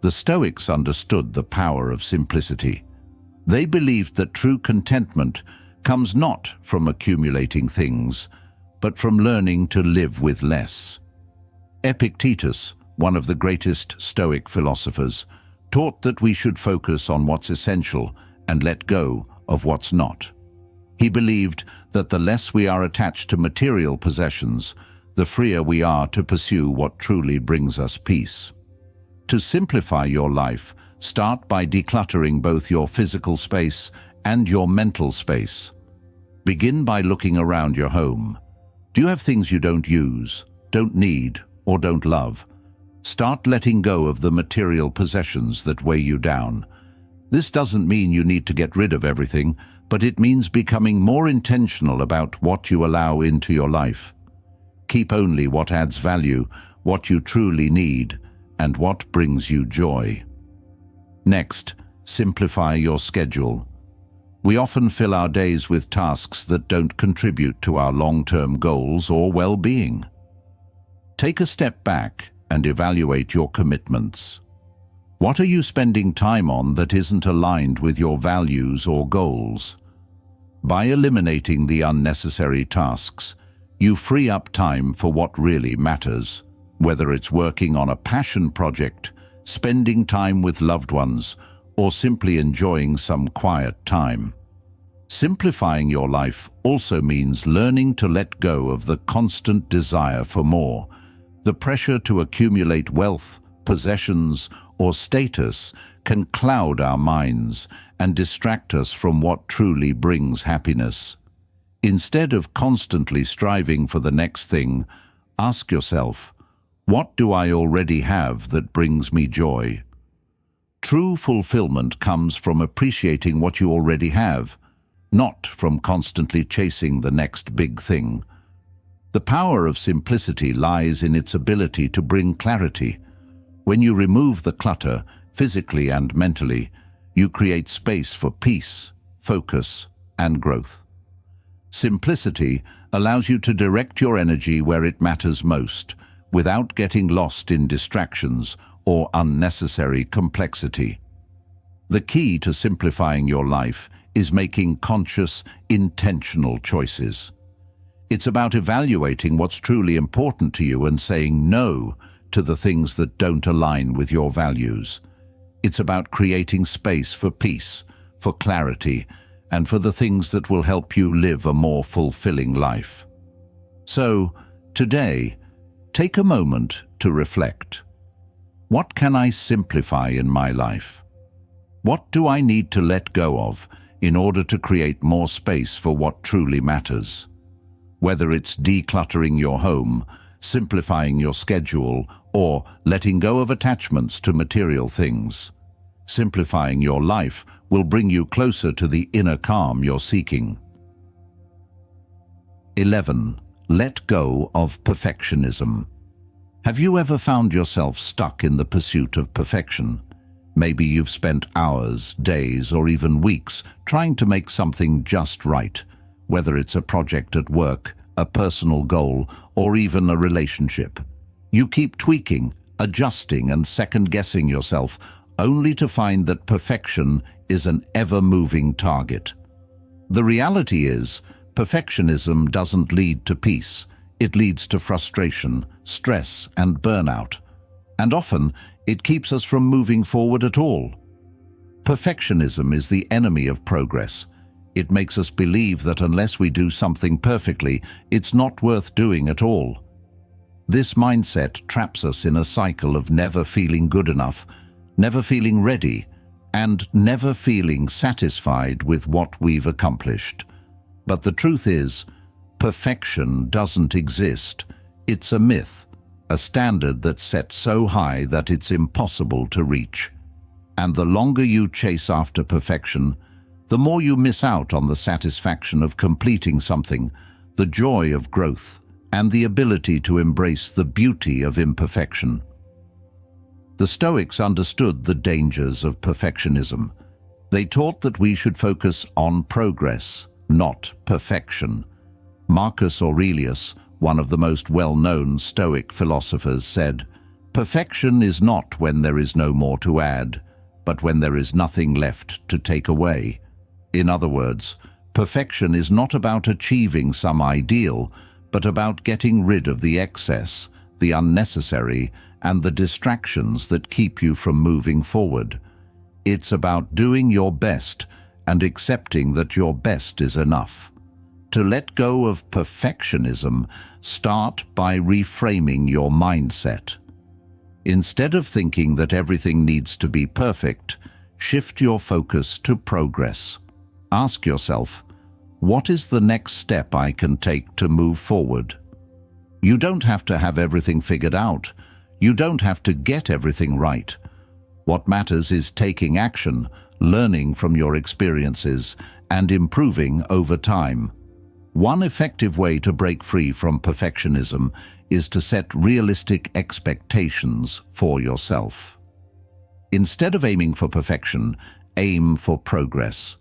The Stoics understood the power of simplicity. They believed that true contentment comes not from accumulating things, but from learning to live with less. Epictetus, one of the greatest Stoic philosophers, taught that we should focus on what's essential and let go of what's not. He believed that the less we are attached to material possessions, the freer we are to pursue what truly brings us peace. To simplify your life, start by decluttering both your physical space and your mental space. Begin by looking around your home. Do you have things you don't use, don't need, or don't love? Start letting go of the material possessions that weigh you down. This doesn't mean you need to get rid of everything, but it means becoming more intentional about what you allow into your life. Keep only what adds value, what you truly need, and what brings you joy. Next, simplify your schedule. We often fill our days with tasks that don't contribute to our long-term goals or well-being. Take a step back and evaluate your commitments. What are you spending time on that isn't aligned with your values or goals? By eliminating the unnecessary tasks, you free up time for what really matters, whether it's working on a passion project, spending time with loved ones, or simply enjoying some quiet time. Simplifying your life also means learning to let go of the constant desire for more. The pressure to accumulate wealth, possessions, or status can cloud our minds and distract us from what truly brings happiness. Instead of constantly striving for the next thing, ask yourself, what do I already have that brings me joy? True fulfillment comes from appreciating what you already have, not from constantly chasing the next big thing. The power of simplicity lies in its ability to bring clarity. When you remove the clutter, physically and mentally, you create space for peace, focus, and growth. Simplicity allows you to direct your energy where it matters most, without getting lost in distractions or unnecessary complexity. The key to simplifying your life is making conscious, intentional choices. It's about evaluating what's truly important to you and saying no to the things that don't align with your values. It's about creating space for peace, for clarity, and for the things that will help you live a more fulfilling life. So, today, take a moment to reflect. What can I simplify in my life? What do I need to let go of in order to create more space for what truly matters? Whether it's decluttering your home, simplifying your schedule, or letting go of attachments to material things, simplifying your life will bring you closer to the inner calm you're seeking. 11. Let go of perfectionism. Have you ever found yourself stuck in the pursuit of perfection? Maybe you've spent hours, days, or even weeks trying to make something just right, whether it's a project at work, a personal goal, or even a relationship. You keep tweaking, adjusting, and second-guessing yourself, only to find that perfection is an ever-moving target. The reality is, perfectionism doesn't lead to peace. It leads to frustration, stress, and burnout. And often, it keeps us from moving forward at all. Perfectionism is the enemy of progress. It makes us believe that unless we do something perfectly, it's not worth doing at all. This mindset traps us in a cycle of never feeling good enough, never feeling ready, and never feeling satisfied with what we've accomplished. But the truth is, perfection doesn't exist. It's a myth, a standard that's set so high that it's impossible to reach. And the longer you chase after perfection, the more you miss out on the satisfaction of completing something, the joy of growth, and the ability to embrace the beauty of imperfection. The Stoics understood the dangers of perfectionism. They taught that we should focus on progress, not perfection. Marcus Aurelius, one of the most well-known Stoic philosophers, said, "Perfection is not when there is no more to add, but when there is nothing left to take away." In other words, perfection is not about achieving some ideal, but about getting rid of the excess, the unnecessary, and the distractions that keep you from moving forward. It's about doing your best and accepting that your best is enough. To let go of perfectionism, start by reframing your mindset. Instead of thinking that everything needs to be perfect, shift your focus to progress. Ask yourself, what is the next step I can take to move forward? You don't have to have everything figured out. You don't have to get everything right. What matters is taking action, learning from your experiences, and improving over time. One effective way to break free from perfectionism is to set realistic expectations for yourself. Instead of aiming for perfection, aim for progress.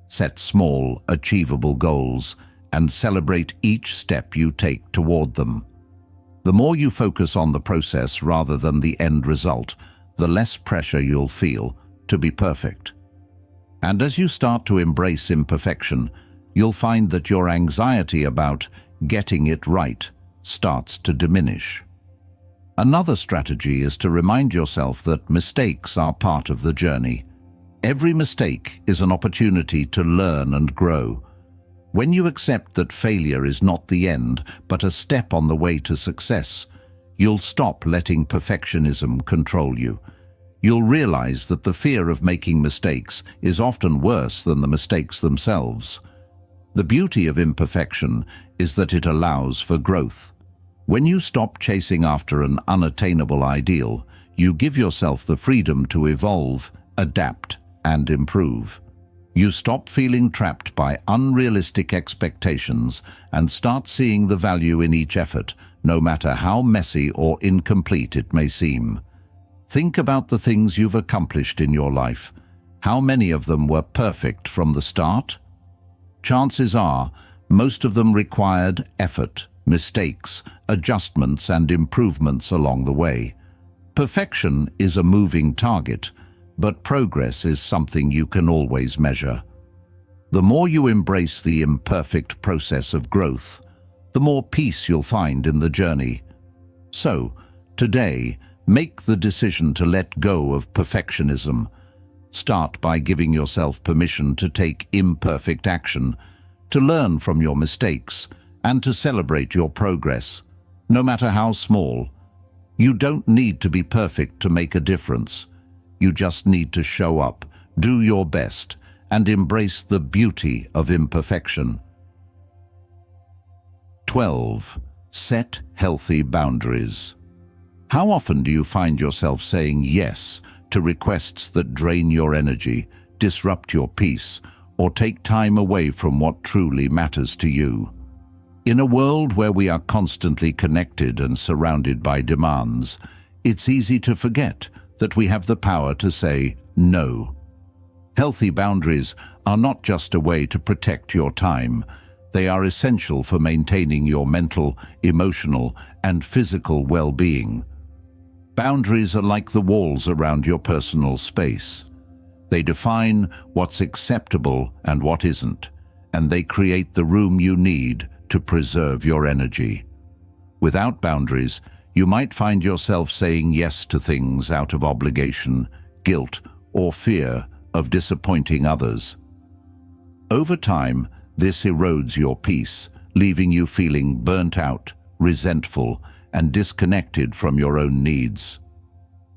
Set small, achievable goals and celebrate each step you take toward them. The more you focus on the process rather than the end result, the less pressure you'll feel to be perfect. And as you start to embrace imperfection, you'll find that your anxiety about getting it right starts to diminish. Another strategy is to remind yourself that mistakes are part of the journey. Every mistake is an opportunity to learn and grow. When you accept that failure is not the end, but a step on the way to success, you'll stop letting perfectionism control you. You'll realize that the fear of making mistakes is often worse than the mistakes themselves. The beauty of imperfection is that it allows for growth. When you stop chasing after an unattainable ideal, you give yourself the freedom to evolve, adapt, and improve. You stop feeling trapped by unrealistic expectations and start seeing the value in each effort, no matter how messy or incomplete it may seem. Think about the things you've accomplished in your life. How many of them were perfect from the start? Chances are, most of them required effort, mistakes, adjustments, and improvements along the way. Perfection is a moving target, but progress is something you can always measure. The more you embrace the imperfect process of growth, the more peace you'll find in the journey. So, today, make the decision to let go of perfectionism. Start by giving yourself permission to take imperfect action, to learn from your mistakes, and to celebrate your progress, no matter how small. You don't need to be perfect to make a difference. You just need to show up, do your best, and embrace the beauty of imperfection. 12. Set healthy boundaries. How often do you find yourself saying yes to requests that drain your energy, disrupt your peace, or take time away from what truly matters to you? In a world where we are constantly connected and surrounded by demands, it's easy to forget that we have the power to say no. Healthy boundaries are not just a way to protect your time. They are essential for maintaining your mental, emotional, and physical well-being. Boundaries are like the walls around your personal space. They define what's acceptable and what isn't, and they create the room you need to preserve your energy. Without boundaries, you might find yourself saying yes to things out of obligation, guilt, or fear of disappointing others. Over time, this erodes your peace, leaving you feeling burnt out, resentful, and disconnected from your own needs.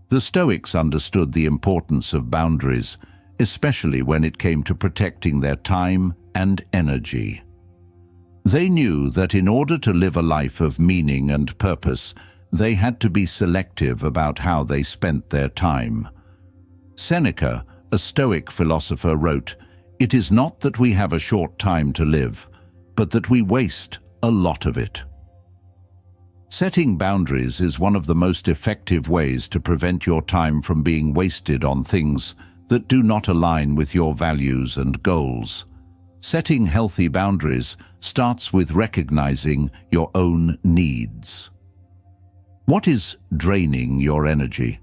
The Stoics understood the importance of boundaries, especially when it came to protecting their time and energy. They knew that in order to live a life of meaning and purpose, they had to be selective about how they spent their time. Seneca, a Stoic philosopher, wrote, "It is not that we have a short time to live, but that we waste a lot of it." Setting boundaries is one of the most effective ways to prevent your time from being wasted on things that do not align with your values and goals. Setting healthy boundaries starts with recognizing your own needs. What is draining your energy?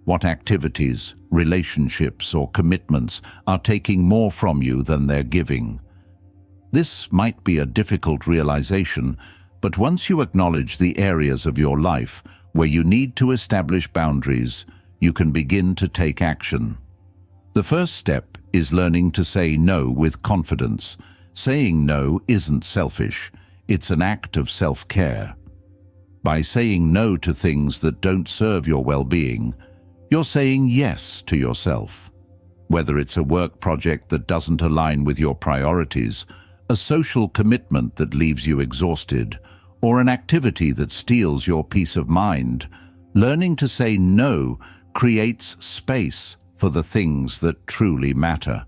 What activities, relationships, or commitments are taking more from you than they're giving? This might be a difficult realization, but once you acknowledge the areas of your life where you need to establish boundaries, you can begin to take action. The first step is learning to say no with confidence. Saying no isn't selfish, it's an act of self-care. By saying no to things that don't serve your well-being, you're saying yes to yourself. Whether it's a work project that doesn't align with your priorities, a social commitment that leaves you exhausted, or an activity that steals your peace of mind, learning to say no creates space for the things that truly matter.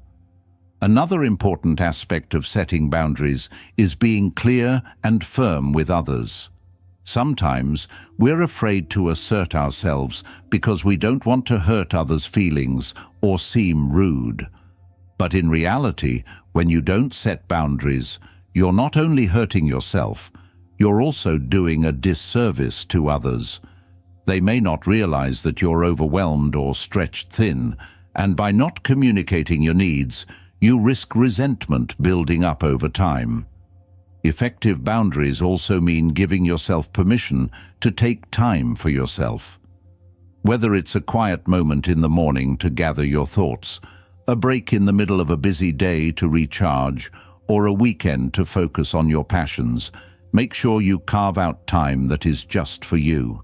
Another important aspect of setting boundaries is being clear and firm with others. Sometimes we're afraid to assert ourselves because we don't want to hurt others' feelings or seem rude. But in reality, when you don't set boundaries, you're not only hurting yourself, you're also doing a disservice to others. They may not realize that you're overwhelmed or stretched thin, and by not communicating your needs, you risk resentment building up over time. Effective boundaries also mean giving yourself permission to take time for yourself. Whether it's a quiet moment in the morning to gather your thoughts, a break in the middle of a busy day to recharge, or a weekend to focus on your passions, make sure you carve out time that is just for you.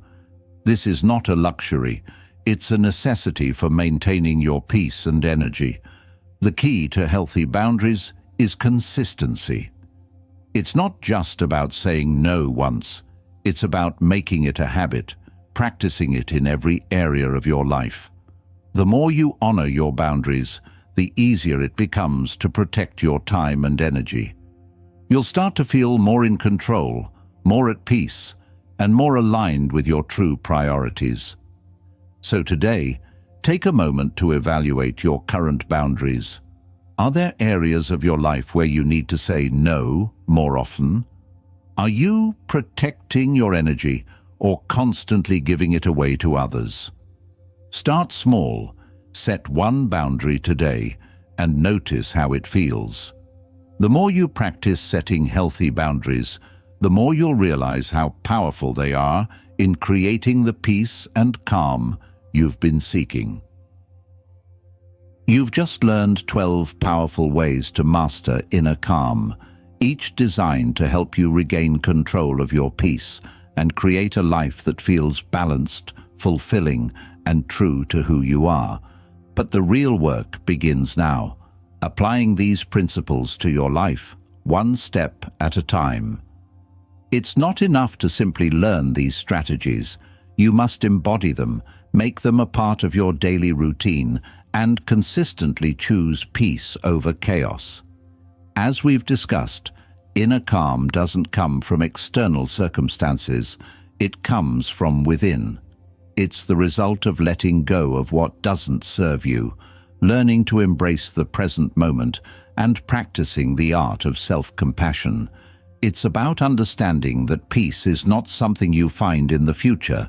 This is not a luxury, it's a necessity for maintaining your peace and energy. The key to healthy boundaries is consistency. It's not just about saying no once, it's about making it a habit, practicing it in every area of your life. The more you honor your boundaries, the easier it becomes to protect your time and energy. You'll start to feel more in control, more at peace, and more aligned with your true priorities. So today, take a moment to evaluate your current boundaries. Are there areas of your life where you need to say no more often? Are you protecting your energy or constantly giving it away to others? Start small, set one boundary today, and notice how it feels. The more you practice setting healthy boundaries, the more you'll realize how powerful they are in creating the peace and calm you've been seeking. You've just learned 12 powerful ways to master inner calm, each designed to help you regain control of your peace and create a life that feels balanced, fulfilling, and true to who you are. But the real work begins now, applying these principles to your life, one step at a time. It's not enough to simply learn these strategies. You must embody them, make them a part of your daily routine, and consistently choose peace over chaos. As we've discussed, inner calm doesn't come from external circumstances, it comes from within. It's the result of letting go of what doesn't serve you, learning to embrace the present moment, and practicing the art of self-compassion. It's about understanding that peace is not something you find in the future.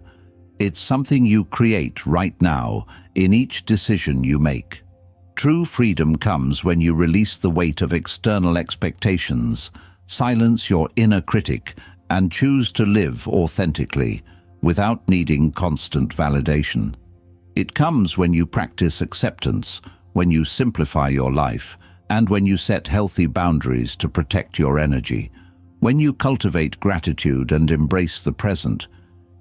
It's something you create right now, in each decision you make. True freedom comes when you release the weight of external expectations, silence your inner critic, and choose to live authentically, without needing constant validation. It comes when you practice acceptance, when you simplify your life, and when you set healthy boundaries to protect your energy. When you cultivate gratitude and embrace the present,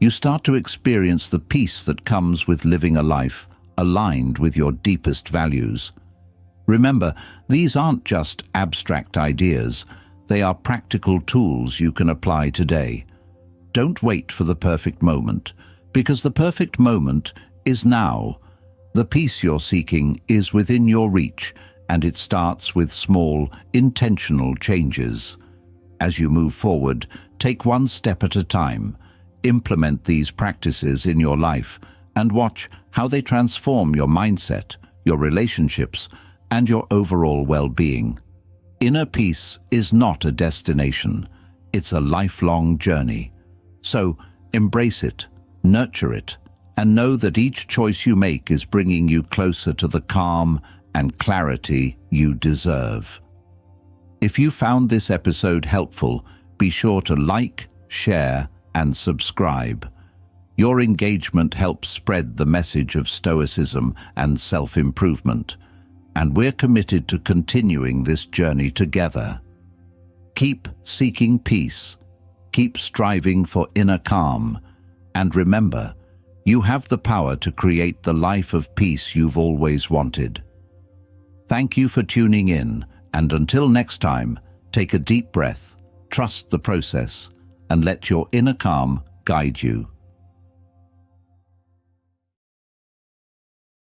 you start to experience the peace that comes with living a life aligned with your deepest values. Remember, these aren't just abstract ideas, they are practical tools you can apply today. Don't wait for the perfect moment, because the perfect moment is now. The peace you're seeking is within your reach, and it starts with small, intentional changes. As you move forward, take one step at a time. Implement these practices in your life and watch how they transform your mindset, your relationships, and your overall well-being. Inner peace is not a destination, it's a lifelong journey. So, embrace it, nurture it, and know that each choice you make is bringing you closer to the calm and clarity you deserve. If you found this episode helpful, be sure to like, share, and subscribe. Your engagement helps spread the message of Stoicism and self-improvement, and we're committed to continuing this journey together. Keep seeking peace. Keep striving for inner calm. And remember, you have the power to create the life of peace you've always wanted. Thank you for tuning in, and until next time, take a deep breath, trust the process, and let your inner calm guide you.